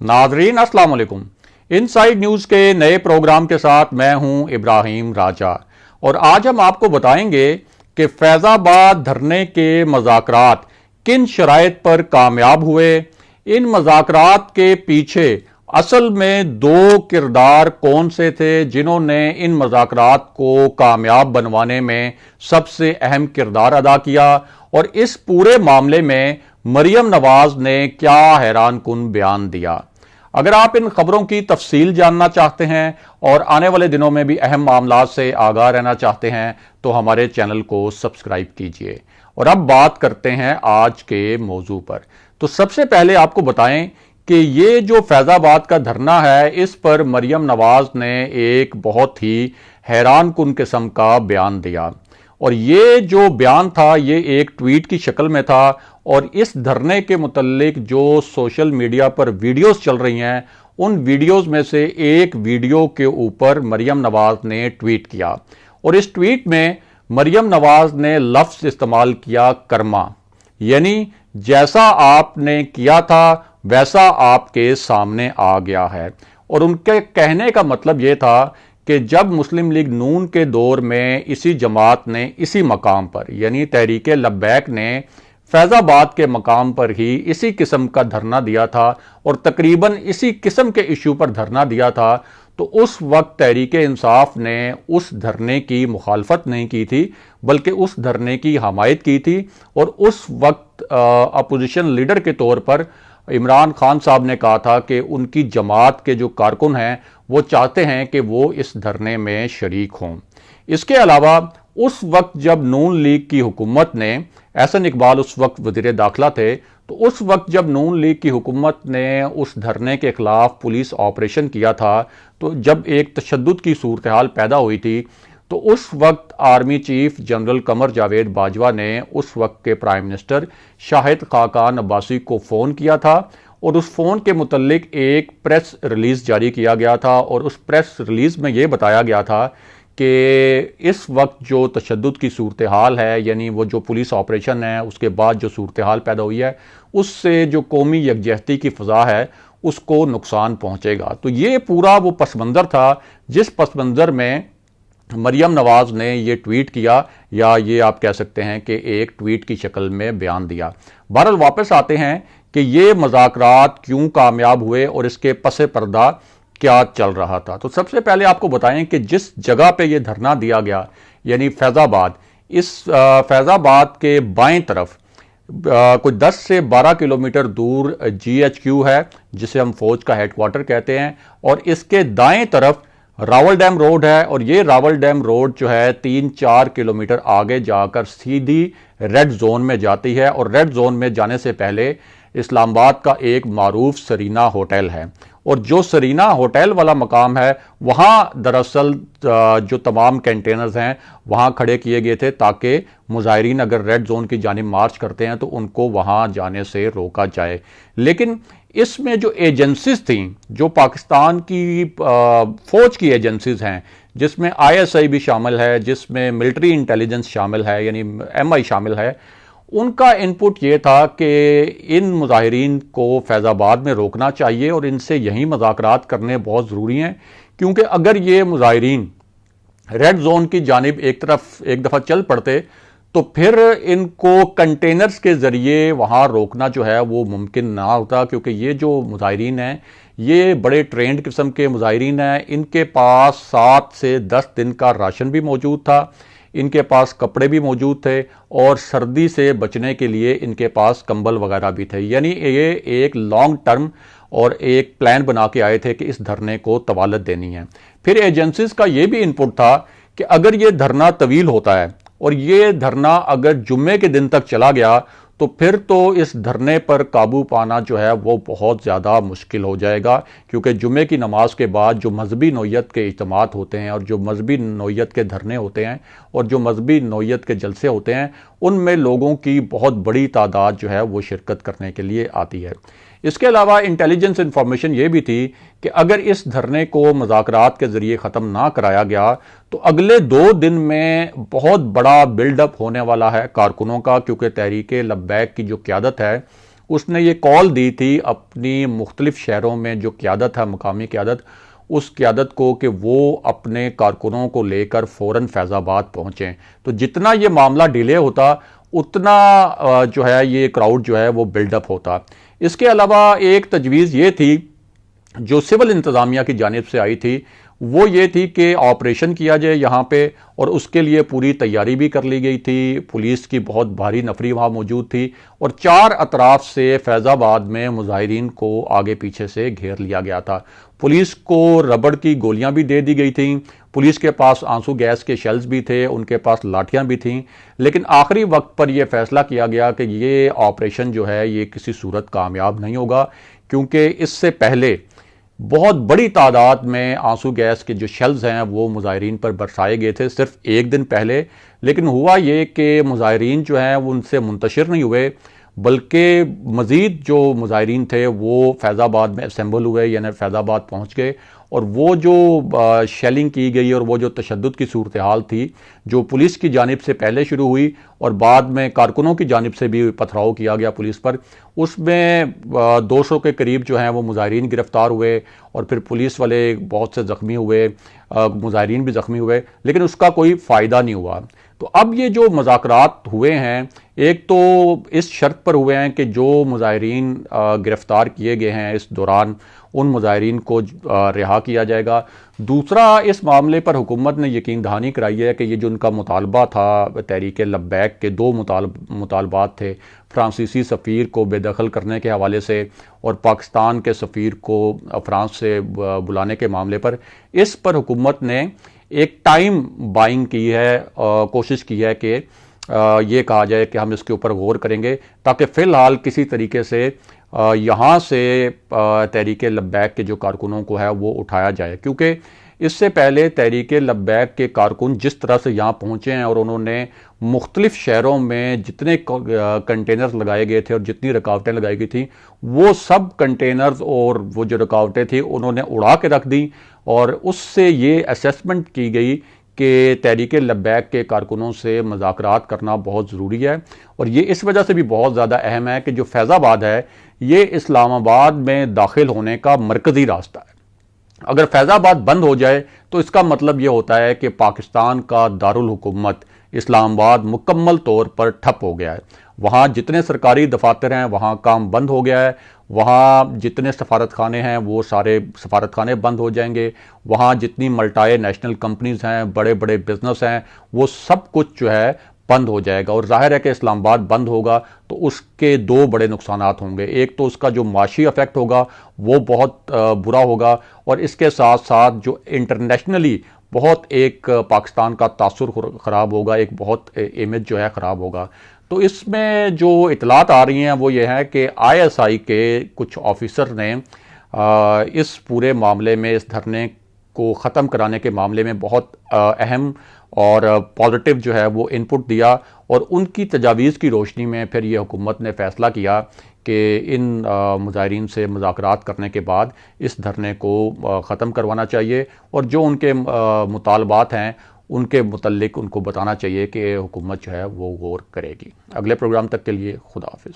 नाजरीन अस्सलाम वालेकुम। इनसाइड न्यूज के नए प्रोग्राम के साथ मैं हूं इब्राहिम राजा और आज हम आपको बताएंगे कि फैजाबाद धरने के मज़ाकरात किन शराइत पर कामयाब हुए। इन मज़ाकरात के पीछे असल में दो किरदार कौन से थे जिन्होंने इन मज़ाकरात को कामयाब बनवाने में सबसे अहम किरदार अदा किया, और इस पूरे मामले में मरियम नवाज ने क्या हैरान कुन बयान दिया। अगर आप इन खबरों की तफसील जानना चाहते हैं और आने वाले दिनों में भी अहम मामलात से आगाह रहना चाहते हैं तो हमारे चैनल को सब्सक्राइब कीजिए। और अब बात करते हैं आज के मौजू पर। तो सबसे पहले आपको बताएं कि ये जो फैजाबाद का धरना है, इस पर मरियम नवाज ने एक बहुत ही हैरान कुन किस्म का बयान दिया, और ये जो बयान था ये एक ट्वीट की शक्ल में था। और इस धरने के मुतल्लिक जो सोशल मीडिया पर वीडियोस चल रही हैं, उन वीडियोस में से एक वीडियो के ऊपर मरियम नवाज ने ट्वीट किया, और इस ट्वीट में मरियम नवाज ने लफ्ज़ इस्तेमाल किया कर्मा, यानी जैसा आपने किया था वैसा आपके सामने आ गया है। और उनके कहने का मतलब ये था कि जब मुस्लिम लीग नून के दौर में इसी जमात ने इसी मकाम पर, यानी तहरीके लब्बैक ने फैजाबाद के मकाम पर ही इसी किस्म का धरना दिया था और तकरीबन इसी किस्म के इशू पर धरना दिया था, तो उस वक्त तहरीके इंसाफ ने उस धरने की मुखालफत नहीं की थी बल्कि उस धरने की हमायत की थी। और उस वक्त अपोजिशन लीडर के तौर पर इमरान खान साहब ने कहा था कि उनकी जमात के जो कारकुन हैं वो चाहते हैं कि वो इस धरने में शरीक हों। इसके अलावा उस वक्त जब नून लीग की हुकूमत ने, एहसन इकबाल उस वक्त वज़ीर दाखिला थे, तो उस वक्त जब नून लीग की हुकूमत ने उस धरने के खिलाफ पुलिस ऑपरेशन किया था, तो जब एक तशद्दुद की सूरत हाल पैदा हुई थी, तो उस वक्त army chief general Qamar Javed Bajwa ने उस वक्त के प्राइम मिनिस्टर शाहिद खाकान अब्बासी को फ़ोन किया था, और उस फ़ोन के मुतल्लिक एक प्रेस रिलीज़ जारी किया गया था। और उस प्रेस रिलीज़ में ये बताया गया था कि इस वक्त जो तशद्दुद की सूरत हाल है, यानी वो जो पुलिस ऑपरेशन है उसके बाद जो सूरत हाल पैदा हुई है, उससे जो कौमी यकजहती की फ़ज़ा है उसको नुकसान पहुँचेगा। तो ये पूरा वो पस मंज़र था जिस पस मंज़र में मरियम नवाज ने ये ट्वीट किया, या ये आप कह सकते हैं कि एक ट्वीट की शक्ल में बयान दिया। बहरहाल वापस आते हैं कि ये मज़ाकरात क्यों कामयाब हुए और इसके पसे पर्दा क्या चल रहा था। तो सबसे पहले आपको बताएं कि जिस जगह पे ये धरना दिया गया, यानी फैज़ाबाद, इस फैज़ाबाद के बाएं तरफ कुछ 10 से 12 किलोमीटर दूर GHQ है जिसे हम फौज का हेडक्वार्टर कहते हैं, और इसके दाएं तरफ रावल डैम रोड है। और ये रावल डैम रोड जो है 3-4 किलोमीटर आगे जाकर सीधी रेड जोन में जाती है, और रेड जोन में जाने से पहले इस्लामाबाद का एक मारूफ सरीना होटल है, और जो सरीना होटल वाला मकाम है वहाँ दरअसल जो तमाम कंटेनर्स हैं वहाँ खड़े किए गए थे ताकि मुजाहिरीन अगर रेड जोन की जानिब मार्च करते हैं तो उनको वहाँ जाने से रोका जाए। लेकिन इसमें जो एजेंसीज थी, जो पाकिस्तान की फौज की एजेंसीज हैं, जिसमें ISI भी शामिल है, जिसमें मिलिट्री इंटेलिजेंस शामिल है, यानी MI शामिल है, उनका इनपुट ये था कि इन मुजाहिरीन को फैज़ाबाद में रोकना चाहिए और इनसे यही मज़ाकरात करने बहुत ज़रूरी हैं, क्योंकि अगर ये मुजाहिरीन रेड जोन की जानिब एक दफ़ा चल पड़ते तो फिर इनको कंटेनर्स के ज़रिए वहाँ रोकना जो है वो मुमकिन ना होता, क्योंकि ये जो मुजाहिरीन हैं ये बड़े ट्रेंड किस्म के मुजाहिरीन हैं। इनके पास 7 से 10 दिन का राशन भी मौजूद था, इनके पास कपड़े भी मौजूद थे, और सर्दी से बचने के लिए इनके पास कंबल वगैरह भी थे। यानी ये एक लॉन्ग टर्म और एक प्लान बना के आए थे कि इस धरने को तवालत देनी है। फिर एजेंसीज का ये भी इनपुट था कि अगर ये धरना तवील होता है और ये धरना अगर जुम्मे के दिन तक चला गया तो फिर तो इस धरने पर काबू पाना जो है वो बहुत ज़्यादा मुश्किल हो जाएगा, क्योंकि जुमे की नमाज के बाद जो मजहबी नौयत के इज्तिमात होते हैं और जो मजहबी नौयत के धरने होते हैं और जो मजहबी नौयत के जलसे होते हैं, उनमें लोगों की बहुत बड़ी तादाद जो है वो शिरकत करने के लिए आती है। इसके अलावा इंटेलिजेंस इंफॉर्मेशन ये भी थी कि अगर इस धरने को मुज़ाकरात के ज़रिए ख़त्म ना कराया गया तो अगले 2 दिन में बहुत बड़ा बिल्डअप होने वाला है कारकुनों का, क्योंकि तहरीक लब्बैक की जो क़यादत है اس نے یہ کال دی تھی اپنی مختلف شہروں میں جو قیادت ہے، مقامی قیادت، اس قیادت کو کہ وہ اپنے کارکنوں کو لے کر فوراً فیض آباد پہنچیں. تو جتنا یہ معاملہ ڈیلے ہوتا اتنا جو ہے یہ کراؤڈ جو ہے وہ بلڈ اپ ہوتا. اس کے علاوہ ایک تجویز یہ تھی جو سول انتظامیہ کی جانب سے آئی تھی، وہ یہ تھی کہ آپریشن کیا جائے یہاں پہ، اور اس کے لیے پوری تیاری بھی کر لی گئی تھی. پولیس کی بہت بھاری نفری وہاں موجود تھی، اور 4 اطراف سے فیض آباد میں مظاہرین کو آگے پیچھے سے گھیر لیا گیا تھا. پولیس کو ربڑ کی گولیاں بھی دے دی گئی تھیں، پولیس کے پاس آنسو گیس کے شیلز بھی تھے، ان کے پاس لاٹھیاں بھی تھیں. لیکن آخری وقت پر یہ فیصلہ کیا گیا کہ یہ آپریشن جو ہے یہ کسی صورت کامیاب نہیں ہوگا، کیونکہ اس سے پہلے بہت بڑی تعداد میں آنسو گیس کے جو شیلز ہیں وہ مظاہرین پر برسائے گئے تھے صرف ایک دن پہلے. لیکن ہوا یہ کہ مظاہرین جو ہیں وہ ان سے منتشر نہیں ہوئے، بلکہ مزید جو مظاہرین تھے وہ فیض آباد میں اسمبل ہوئے، یعنی فیض آباد پہنچ گئے. اور وہ جو شیلنگ کی گئی اور وہ جو تشدد کی صورتحال تھی جو پولیس کی جانب سے پہلے شروع ہوئی اور بعد میں کارکنوں کی جانب سے بھی پتھراؤ کیا گیا پولیس پر، اس میں 200 کے قریب جو ہیں وہ مظاہرین گرفتار ہوئے، اور پھر پولیس والے بہت سے زخمی ہوئے، مظاہرین بھی زخمی ہوئے، لیکن اس کا کوئی فائدہ نہیں ہوا. تو اب یہ جو مذاکرات ہوئے ہیں، ایک تو اس شرط پر ہوئے ہیں کہ جو مظاہرین گرفتار کیے گئے ہیں اس دوران ان مظاہرین کو رہا کیا جائے گا. دوسرا، اس معاملے پر حکومت نے یقین دہانی کرائی ہے کہ یہ جو ان کا مطالبہ تھا تحریک لبیک کے 2 مطالبات تھے، فرانسیسی سفیر کو بے دخل کرنے کے حوالے سے اور پاکستان کے سفیر کو فرانس سے بلانے کے معاملے پر، اس پر حکومت نے ایک ٹائم بائنگ کی ہے، کوشش کی ہے کہ یہ کہا جائے کہ ہم اس کے اوپر غور کریں گے، تاکہ فی الحال کسی طریقے سے یہاں سے تحریک لبیک کے جو کارکنوں کو ہے وہ اٹھایا جائے. کیونکہ اس سے پہلے تحریک لبیک کے کارکن جس طرح سے یہاں پہنچے ہیں اور انہوں نے مختلف شہروں میں جتنے کنٹینرز لگائے گئے تھے اور جتنی رکاوٹیں لگائی گئی تھیں، وہ سب کنٹینرز اور وہ جو رکاوٹیں تھیں انہوں نے اڑا کے رکھ دیں. اور اس سے یہ اسیسمنٹ کی گئی کہ تحریک لبیک کے کارکنوں سے مذاکرات کرنا بہت ضروری ہے. اور یہ اس وجہ سے بھی بہت زیادہ اہم ہے کہ جو فیض آباد ہے یہ اسلام آباد میں داخل ہونے کا مرکزی راستہ ہے. اگر فیض آباد بند ہو جائے تو اس کا مطلب یہ ہوتا ہے کہ پاکستان کا دارالحکومت اسلام آباد مکمل طور پر ٹھپ ہو گیا ہے. وہاں جتنے سرکاری دفاتر ہیں وہاں کام بند ہو گیا ہے، وہاں جتنے سفارت خانے ہیں وہ سارے سفارت خانے بند ہو جائیں گے، وہاں جتنی ملٹائی نیشنل کمپنیز ہیں، بڑے بڑے بزنس ہیں، وہ سب کچھ جو ہے بند ہو جائے گا. اور ظاہر ہے کہ اسلام آباد بند ہوگا تو اس کے 2 بڑے نقصانات ہوں گے. ایک تو اس کا جو معاشی افیکٹ ہوگا وہ بہت برا ہوگا، اور اس کے ساتھ ساتھ جو انٹرنیشنلی بہت ایک پاکستان کا تاثر خراب ہوگا، ایک بہت امیج جو ہے خراب ہوگا. تو اس میں جو اطلاعات آ رہی ہیں وہ یہ ہے کہ ISI کے کچھ آفیسر نے اس پورے معاملے میں، اس دھرنے کو ختم کرانے کے معاملے میں بہت اہم اور پازیٹیو جو ہے وہ انپٹ دیا، اور ان کی تجاویز کی روشنی میں پھر یہ حکومت نے فیصلہ کیا کہ ان مظاہرین سے مذاکرات کرنے کے بعد اس دھرنے کو ختم کروانا چاہیے، اور جو ان کے مطالبات ہیں ان کے متعلق ان کو بتانا چاہیے کہ حکومت جو ہے وہ غور کرے گی. اگلے پروگرام تک کے لیے خدا حافظ.